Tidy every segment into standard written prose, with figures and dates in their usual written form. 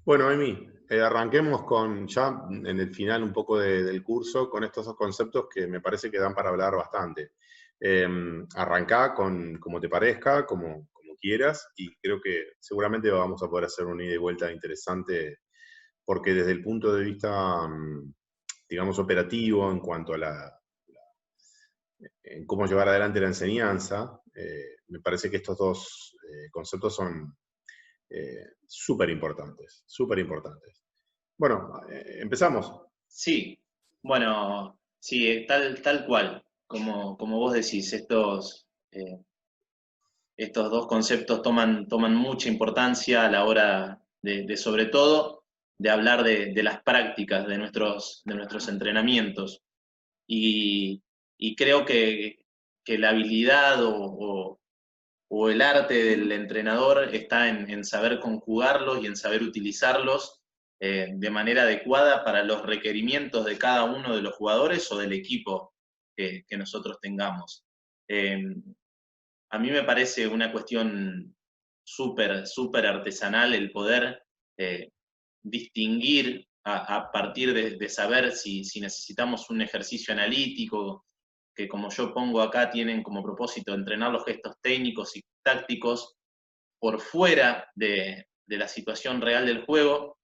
Bueno, Amy, arranquemos con ya en el final un poco del curso con estos dos conceptos que me parece que dan para hablar bastante. Eh, Arrancá con como te parezca, como quieras, y creo que seguramente vamos a poder hacer una ida y vuelta interesante, porque desde el punto de vista, digamos, operativo, en cuanto a en cómo llevar adelante la enseñanza, me parece que estos dos conceptos son súper importantes, súper importantes. Bueno, empezamos. Sí, bueno, sí, tal cual, como vos decís, estos dos conceptos toman mucha importancia a la hora sobre todo, de hablar de las prácticas de nuestros entrenamientos. Y, y creo que la habilidad o el arte del entrenador está en saber conjugarlos y en saber utilizarlos de manera adecuada para los requerimientos de cada uno de los jugadores o del equipo que nosotros tengamos. Eh, a mí me parece una cuestión súper artesanal el poder eh, distinguir a partir de saber si necesitamos un ejercicio analítico, que como yo pongo acá tienen como propósito entrenar los gestos técnicos y tácticos por fuera de la situación real del juego,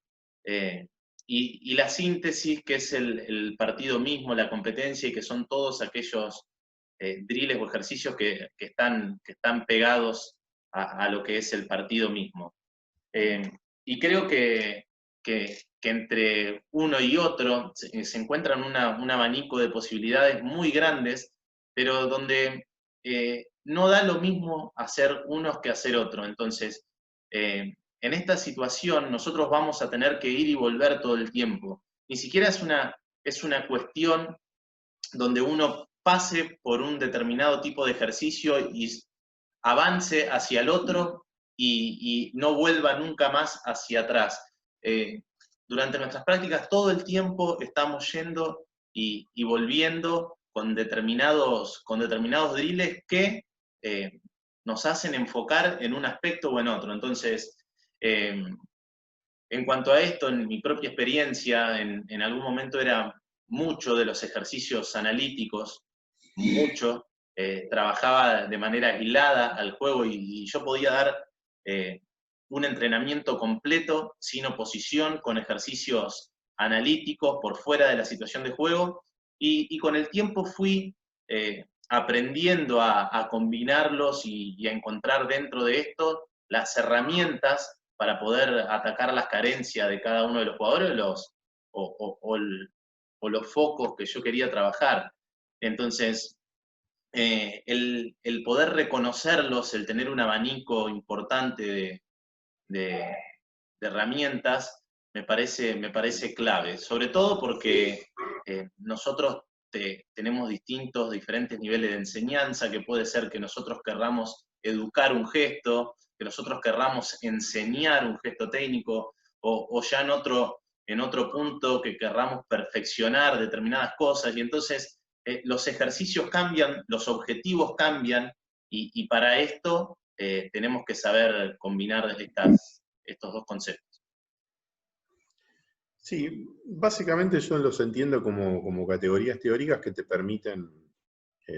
eh, y la síntesis, que es el partido mismo, la competencia, y que son todos aquellos drills o ejercicios que están pegados a lo que es el partido mismo. Eh, y creo que entre uno y otro se encuentran un abanico de posibilidades muy grandes, pero donde no da lo mismo hacer unos que hacer otro. Entonces, en esta situación nosotros vamos a tener que ir y volver todo el tiempo. Ni siquiera es una cuestión donde uno pase por un determinado tipo de ejercicio y avance hacia el otro y no vuelva nunca más hacia atrás. Eh, Durante nuestras prácticas todo el tiempo estamos yendo y volviendo con determinados drills que nos hacen enfocar en un aspecto o en otro. Entonces, eh, en cuanto a esto, en mi propia experiencia, en algún momento era mucho de los ejercicios analíticos, mucho, trabajaba de manera aislada al juego y yo podía dar eh, un entrenamiento completo, sin oposición, con ejercicios analíticos por fuera de la situación de juego, y con el tiempo fui aprendiendo a combinarlos y a encontrar dentro de esto las herramientas para poder atacar las carencias de cada uno de los jugadores o los focos que yo quería trabajar. Entonces, el poder reconocerlos, el tener un abanico importante de, de herramientas, me parece clave, sobre todo porque nosotros tenemos diferentes niveles de enseñanza, que puede ser que nosotros querramos educar un gesto, que nosotros querramos enseñar un gesto técnico, o ya en otro punto que querramos perfeccionar determinadas cosas, y entonces los ejercicios cambian, los objetivos cambian, y para esto tenemos que saber combinar estos dos conceptos. Sí, básicamente yo los entiendo como categorías teóricas que te permiten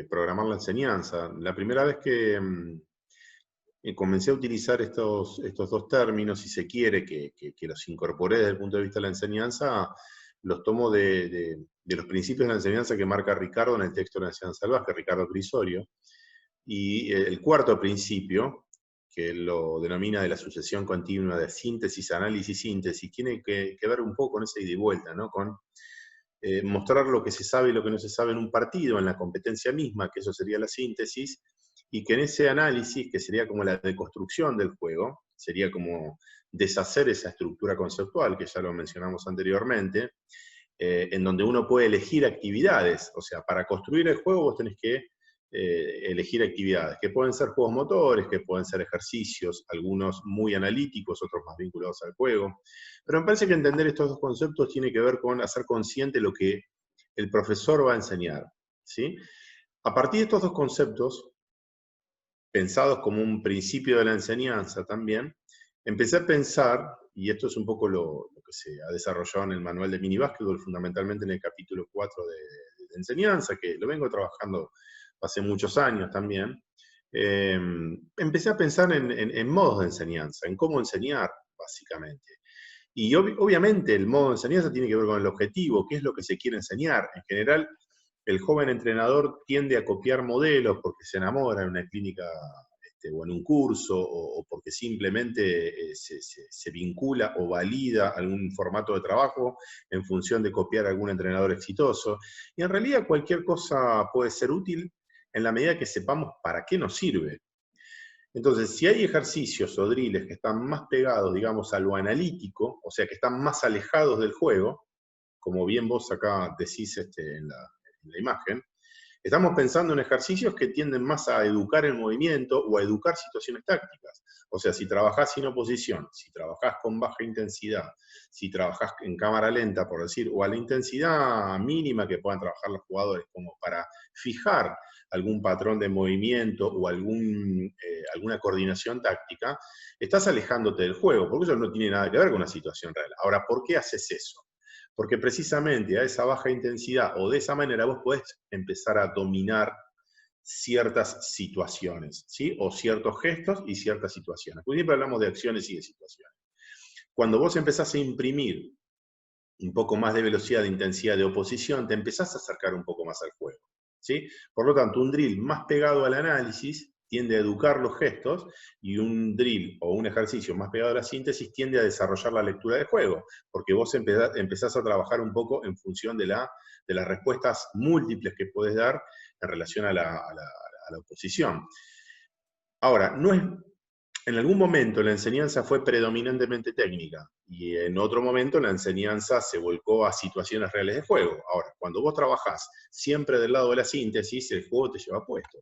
programar la enseñanza. La primera vez que comencé a utilizar estos dos términos, si se quiere, que los incorporé desde el punto de vista de la enseñanza, los tomo de los principios de la enseñanza que marca Ricardo en el texto de la enseñanza salvaje, Ricardo Crisorio. Y el cuarto principio, que él lo denomina de la sucesión continua de síntesis, análisis, síntesis, tiene que ver un poco con esa ida y vuelta, ¿no? Con mostrar lo que se sabe y lo que no se sabe en un partido, en la competencia misma, que eso sería la síntesis, y que en ese análisis, que sería como la deconstrucción del juego, sería como deshacer esa estructura conceptual, que ya lo mencionamos anteriormente, en donde uno puede elegir actividades. O sea, para construir el juego vos tenés que elegir actividades, que pueden ser juegos motores, que pueden ser ejercicios, algunos muy analíticos, otros más vinculados al juego. Pero me parece que entender estos dos conceptos tiene que ver con hacer consciente lo que el profesor va a enseñar, ¿sí? A partir de estos dos conceptos, pensados como un principio de la enseñanza también, empecé a pensar y esto es un poco lo que se ha desarrollado en el manual de mini básquetbol, fundamentalmente en el capítulo 4 de enseñanza, que lo vengo trabajando hace muchos años también. Empecé a pensar en modos de enseñanza, en cómo enseñar, básicamente. Y obviamente el modo de enseñanza tiene que ver con el objetivo, qué es lo que se quiere enseñar. En general, el joven entrenador tiende a copiar modelos porque se enamora en una clínica o en un curso, o porque simplemente se vincula o valida algún formato de trabajo en función de copiar a algún entrenador exitoso. Y en realidad cualquier cosa puede ser útil en la medida que sepamos para qué nos sirve. Entonces, si hay ejercicios o driles que están más pegados, digamos, a lo analítico, o sea, que están más alejados del juego, como bien vos acá decís en la imagen, estamos pensando en ejercicios que tienden más a educar el movimiento o a educar situaciones tácticas. O sea, si trabajás sin oposición, si trabajás con baja intensidad, si trabajás en cámara lenta, por decir, o a la intensidad mínima que puedan trabajar los jugadores, como para fijar algún patrón de movimiento o alguna coordinación táctica, estás alejándote del juego, porque eso no tiene nada que ver con una situación real. Ahora, ¿por qué haces eso? Porque precisamente a esa baja intensidad o de esa manera vos podés empezar a dominar ciertas situaciones, ¿sí? O ciertos gestos y ciertas situaciones. Porque siempre hablamos de acciones y de situaciones. Cuando vos empezás a imprimir un poco más de velocidad, de intensidad, de oposición, te empezás a acercar un poco más al juego, ¿sí? Por lo tanto, un drill más pegado al análisis tiende a educar los gestos, y un drill o un ejercicio más pegado a la síntesis tiende a desarrollar la lectura del juego, porque vos empezás a trabajar un poco en función de las respuestas múltiples que podés dar en relación a la oposición. Ahora, en algún momento la enseñanza fue predominantemente técnica, y en otro momento la enseñanza se volcó a situaciones reales de juego. Ahora, cuando vos trabajás siempre del lado de la síntesis, el juego te lleva puesto.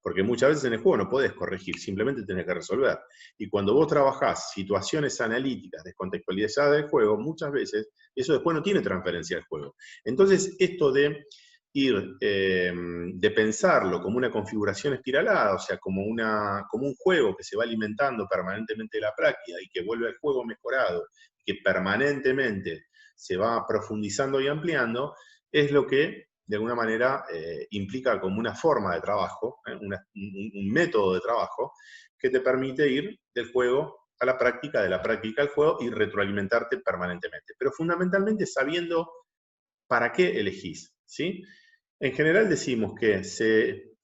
Porque muchas veces en el juego no podés corregir, simplemente tenés que resolver. Y cuando vos trabajás situaciones analíticas descontextualizadas del juego, muchas veces eso después no tiene transferencia al juego. Entonces, esto de de pensarlo como una configuración espiralada, o sea, como un juego que se va alimentando permanentemente de la práctica y que vuelve al juego mejorado, que permanentemente se va profundizando y ampliando, es lo que de alguna manera implica como una forma de trabajo, un método de trabajo, que te permite ir del juego a la práctica, de la práctica al juego, y retroalimentarte permanentemente. Pero fundamentalmente sabiendo para qué elegís, ¿sí? En general decimos que se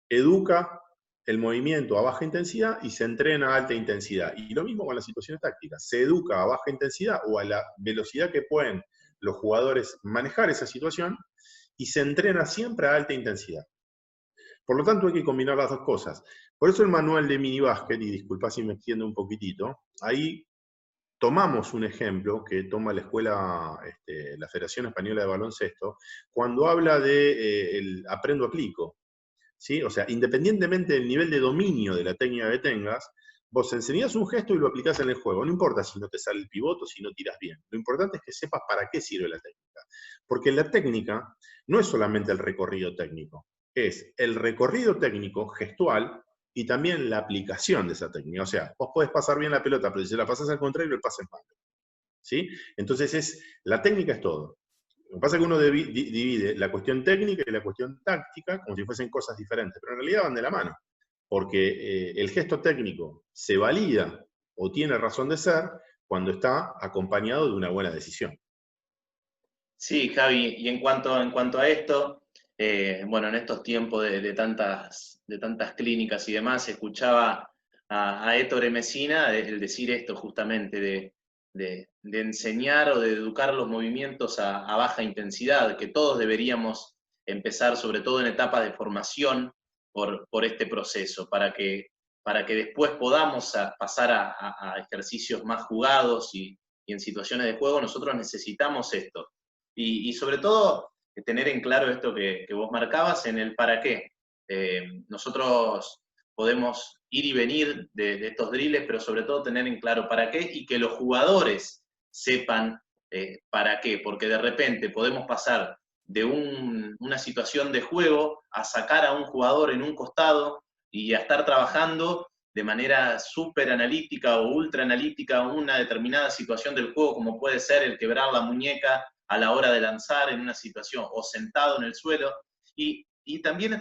educa el movimiento a baja intensidad y se entrena a alta intensidad. Y lo mismo con las situaciones tácticas. Se educa a baja intensidad o a la velocidad que pueden los jugadores manejar esa situación, y se entrena siempre a alta intensidad. Por lo tanto, hay que combinar las dos cosas. Por eso el manual de mini básquet, y disculpa si me extiendo un poquitito, ahí tomamos un ejemplo que toma la escuela, la Federación Española de Baloncesto, cuando habla de el aprendo-aplico, ¿sí? O sea, independientemente del nivel de dominio de la técnica que tengas, vos enseñás un gesto y lo aplicás en el juego. No importa si no te sale el pivote o si no tiras bien. Lo importante es que sepas para qué sirve la técnica. Porque la técnica no es solamente el recorrido técnico, es el recorrido técnico gestual y también la aplicación de esa técnica. O sea, vos podés pasar bien la pelota, pero si la pasás al contrario, el pase es malo, ¿sí? Entonces, la técnica es todo. Lo que pasa es que uno divide la cuestión técnica y la cuestión táctica como si fuesen cosas diferentes, pero en realidad van de la mano, porque el gesto técnico se valida o tiene razón de ser cuando está acompañado de una buena decisión. Sí, Javi, y en cuanto a esto, bueno, en estos tiempos de tantas clínicas y demás, escuchaba a Ettore Messina el decir esto justamente de enseñar o de educar los movimientos a baja intensidad, que todos deberíamos empezar, sobre todo en etapas de formación, por este proceso, para que después podamos pasar a ejercicios más jugados y en situaciones de juego. Nosotros necesitamos esto. Y sobre todo, tener en claro esto que vos marcabas en el para qué. Nosotros podemos ir y venir de estos drills, pero sobre todo tener en claro para qué, y que los jugadores sepan para qué, porque de repente podemos pasar de una situación de juego a sacar a un jugador en un costado y a estar trabajando de manera súper analítica o ultra analítica una determinada situación del juego, como puede ser el quebrar la muñeca a la hora de lanzar en una situación, o sentado en el suelo. Y también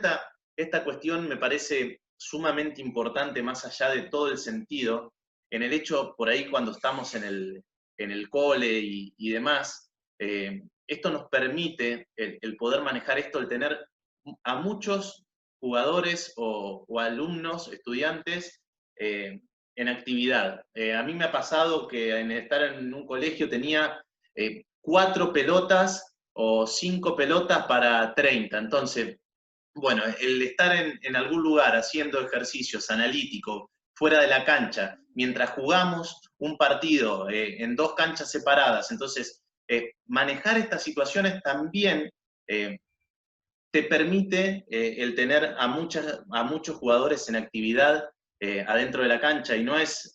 esta cuestión me parece sumamente importante, más allá de todo el sentido, en el hecho, por ahí cuando estamos en el cole y demás, esto nos permite el poder manejar esto, el tener a muchos jugadores o alumnos, estudiantes, en actividad. A mí me ha pasado que en estar en un colegio tenía 4 pelotas o 5 pelotas para 30. Entonces, bueno, el estar en algún lugar haciendo ejercicios analíticos fuera de la cancha, mientras jugamos un partido en 2 canchas separadas, entonces manejar estas situaciones también te permite el tener a muchos jugadores en actividad adentro de la cancha, y no es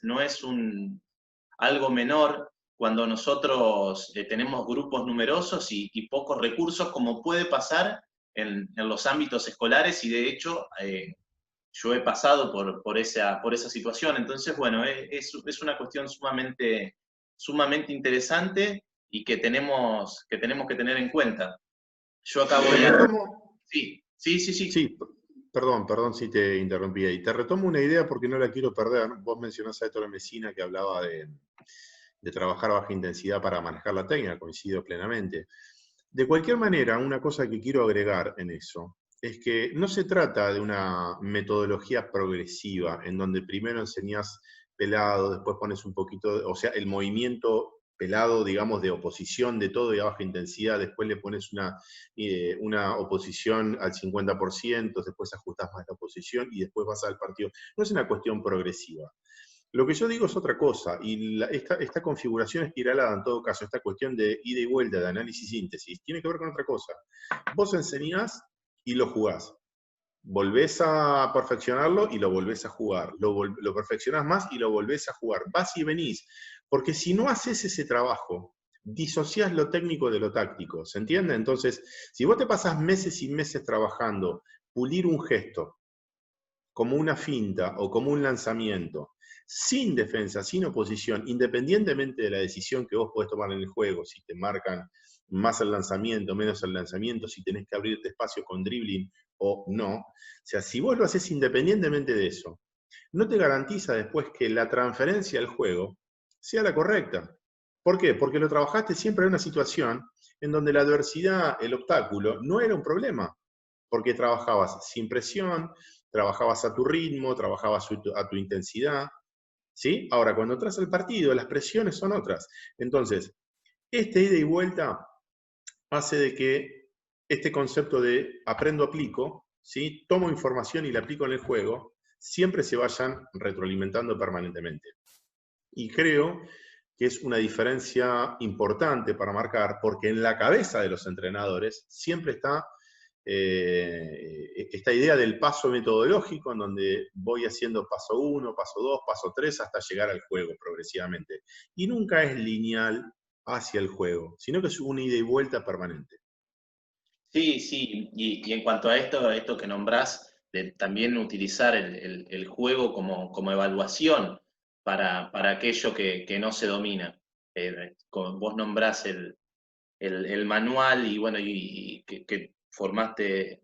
algo menor cuando nosotros tenemos grupos numerosos y pocos recursos, como puede pasar en los ámbitos escolares, y de hecho yo he pasado por esa situación. Entonces, bueno, es una cuestión sumamente interesante y que tenemos que tener en cuenta. Yo acá Te voy a... retomo, Sí. sí, perdón si te interrumpí ahí. Te retomo una idea porque no la quiero perder. Vos mencionás a Héctor Mesina que hablaba de trabajar a baja intensidad para manejar la técnica, coincido plenamente. De cualquier manera, una cosa que quiero agregar en eso es que no se trata de una metodología progresiva en donde primero enseñás pelado, después pones un poquito, o sea, el movimiento pelado, digamos, de oposición de todo y a baja intensidad, después le pones una oposición al 50%, después ajustas más la oposición y después vas al partido. No es una cuestión progresiva. Lo que yo digo es otra cosa, y esta configuración espiralada, en todo caso, esta cuestión de ida y vuelta, de análisis y síntesis, tiene que ver con otra cosa. Vos enseñás y lo jugás. Volvés a perfeccionarlo y lo volvés a jugar. Lo perfeccionás más y lo volvés a jugar. Vas y venís. Porque si no haces ese trabajo, disociás lo técnico de lo táctico. ¿Se entiende? Entonces, si vos te pasás meses y meses trabajando, pulir un gesto, como una finta o como un lanzamiento, sin defensa, sin oposición, independientemente de la decisión que vos podés tomar en el juego, si te marcan más el lanzamiento, menos el lanzamiento, si tenés que abrirte espacio con dribbling o no. O sea, si vos lo haces independientemente de eso, no te garantiza después que la transferencia al juego sea la correcta. ¿Por qué? Porque lo trabajaste siempre en una situación en donde la adversidad, el obstáculo, no era un problema, porque trabajabas sin presión, trabajabas a tu ritmo, trabajabas a tu intensidad, ¿sí? Ahora, cuando entras al partido, las presiones son otras. Entonces, este ida y vuelta hace de que este concepto de aprendo, aplico, ¿sí? Tomo información y la aplico en el juego, siempre se vayan retroalimentando permanentemente. Y creo que es una diferencia importante para marcar, porque en la cabeza de los entrenadores siempre está esta idea del paso metodológico, en donde voy haciendo paso 1, paso 2, paso 3, hasta llegar al juego progresivamente. Y nunca es lineal hacia el juego, sino que es una ida y vuelta permanente. Sí, y en cuanto a esto que nombrás, de también utilizar el juego como evaluación para aquello que no se domina. Vos nombrás el manual y bueno, y que formaste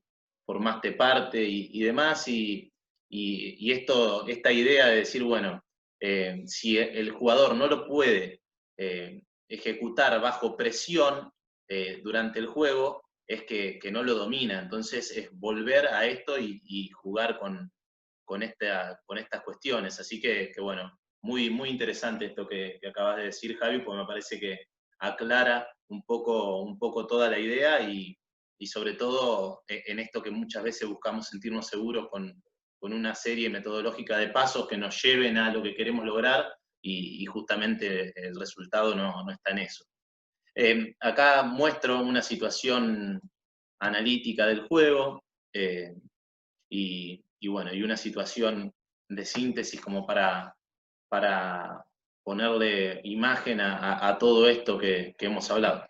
parte y demás, y esta idea de decir, bueno, si el jugador no lo puede ejecutar bajo presión durante el juego, es que no lo domina. Entonces es volver a esto y jugar con estas cuestiones. Así que bueno, muy interesante esto que acabas de decir, Javi, porque me parece que aclara un poco toda la idea y sobre todo en esto que muchas veces buscamos sentirnos seguros con una serie metodológica de pasos que nos lleven a lo que queremos lograr, y justamente el resultado no está en eso. Acá muestro una situación analítica del juego, y bueno, y una situación de síntesis como para ponerle imagen a todo esto que hemos hablado.